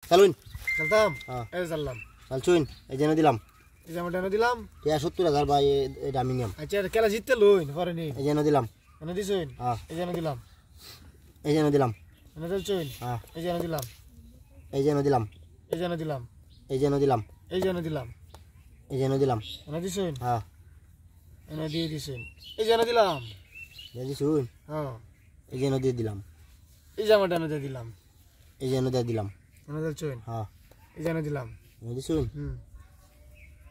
চালুন চলতাম হ্যাঁ এই চললাম চালছুন এই যেন দিলাম এই যে আমাটা দিলাম 70,000 ভাই এই দামি নিয়ম আচ্ছা খেলা জিততে লইন পরে নি এই যেন দিলাম এনে দিছুন হ্যাঁ এই যে দিলাম এই যেন দিলাম এনে দিছুন হ্যাঁ এই যে দিলাম এই যেন দিলাম এই যে দিলাম এই যেন দিলাম এই যে দিলাম এই যেন দিলাম এনে দিছুন হ্যাঁ এনে দিয়ে দিছুন এই যে দিলাম দিছুন হ্যাঁ এই যেন দিয়ে দিলাম এই যে আমাটা এনে দিলাম এই যেন দিয়ে দিলাম এনে দিছুন হ্যাঁ এই যে দিলাম এনে দিছুন হুম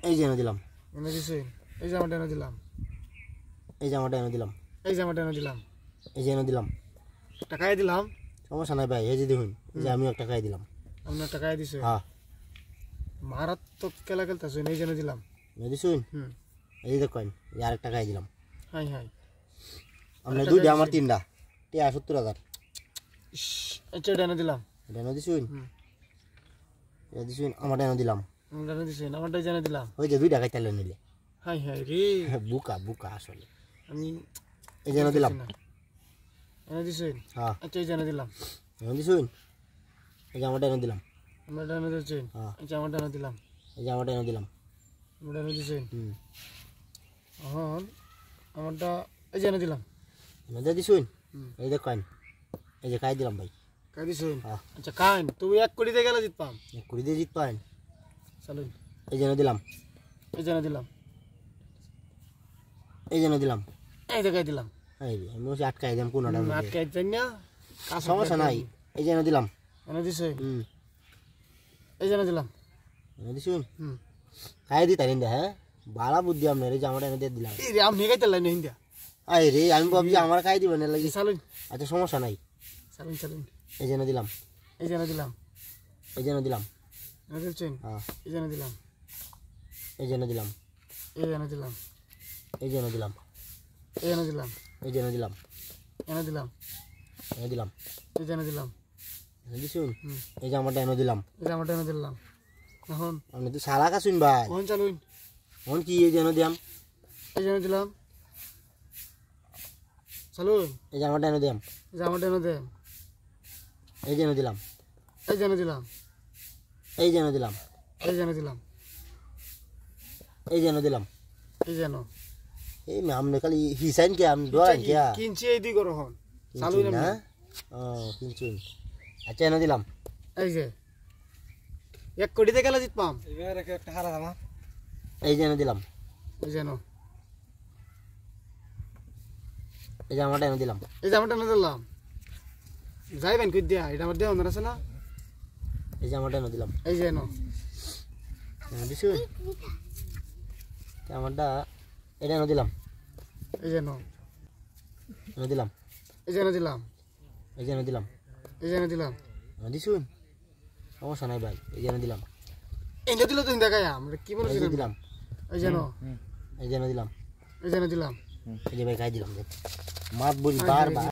এই যেন দিলাম এনে দিছুন এই যে আমাটা এনে দিলাম এই জামাটা এনে দিলাম এই যে আমাটা এনে দিলাম এই যেন দিলাম টাকায় দিলাম সমস্যা নাই ভাই এই যে দেখুন এই যে আমি একটা খাই দিলাম আপনার টাকায় দিছে হ্যাঁ মারাত্মক খেলা খেলতেছুন এই যে দিলাম এনে দিছুন হুম এই যে দেখুন এই আরেকটা খাই দিলাম হাই হাই আমরা দুইটা আমার তিনটা 70,000 আচ্ছা এটা এনে দিলাম এটা এনে দিছুন হুম এটা দিছুন আমারটা এনে দিলাম আমরা এনে দিছেন আমারটা জানা দিলাম ওই যে দুইটা খাই তাহলে নিলে হাই হাই রে বুকা বুকা আসলে আমি এই যেন দিলাম এনে দিছেন হ্যাঁ আচ্ছা এই জানা দিলাম এনে দিছুন এই জামাটা এনে দিলাম আমারটা এনে দিছেন হ্যাঁ আচ্ছা আমারটা এনে দিলাম এই জামাটা এনে দিলাম আমারটা এনে দিছেন হুম এখন আমারটা এই জানা দিলাম এনে দিছুন হুম এই দেখুন এই যে খাই দিলাম ভাই কাই দিছেন হ্যাঁ আচ্ছা কাইন তুই 1 কোটি দিয়ে গেলে জিত পাম কুড়ি দিয়ে জিত পাইন চলুন এই যেন দিলাম এই জানা দিলাম এই যেন দিলাম এই দেখাই দিলাম এই যে আমি বলছি আটকাই দিলাম কোনটা আটকাই দেন না সমস্যা নাই এই যেন দিলাম এনে দিছেন হুম এই জানা দিলাম এনে দিছুন হুম খাই দি তাই হ্যাঁ বালা বুদ্ধি আপনার এই জামাটা এনে দিয়ে দিলাম এই রে আপনি গাইতে লাইন হিন্দা আই রে আমি ভাবছি আমার খাই দিবেন এর লাগি চলুন আচ্ছা সমস্যা নাই চলুন চলুন এই যেন দিলাম এই জানা দিলাম এই যেন দিলাম এনে দিছেন হ্যাঁ এই জানা দিলাম এই যেন দিলাম এই জানা দিলাম এই যেন দিলাম এই জানা দিলাম এই যেন দিলাম এনে দিলাম এনে দিলাম এই জানা দিলাম এনে দিছুন হুম এই জামাটা এনে দিলাম এই জামাটা এনে দিলাম এখন আপনি তো সারা কাছুন ভাই কোন চালুন কোন কি এই যেন দিলাম এই জানা দিলাম চালুন এই জামাটা এনে দিলাম এই জামাটা এনে দেন এই যেন দিলাম এই জানা দিলাম এই যেন দিলাম এই জানা দিলাম এই যেন দিলাম এই জানো এই আমনে খালি হিসাইন কে আম দোয়ান কে কিনছি এই দিই করো হন চালুন না ও কিনছুন আচ্ছা এনে দিলাম এই যে 1 কোটি দিয়ে গেলে জিত পাম এবারে একটা হারা দামা এই যেন দিলাম এই জানো এই জামাটা এনে দিলাম এই জামাটা এনে দিলাম যাইবেন কই দিয়া এটা আমার দেহ না আছে না এই জামাটা এনে দিলাম এই জানো এনে দিছুন জামাটা এটা এনে দিলাম এই জানো এনে দিলাম এই জানো দিলাম এই যেন দিলাম এই জানো দিলাম এনে দিছুন সমস্যা নাই ভাই এই যেন দিলাম এই যে দিল তুই দেখাই আমরা কি বলছিস এই যে দিলাম এই জানো এই যেন দিলাম এই জানো দিলাম এই যে ভাই খাই দিলাম মাত বলি বারবার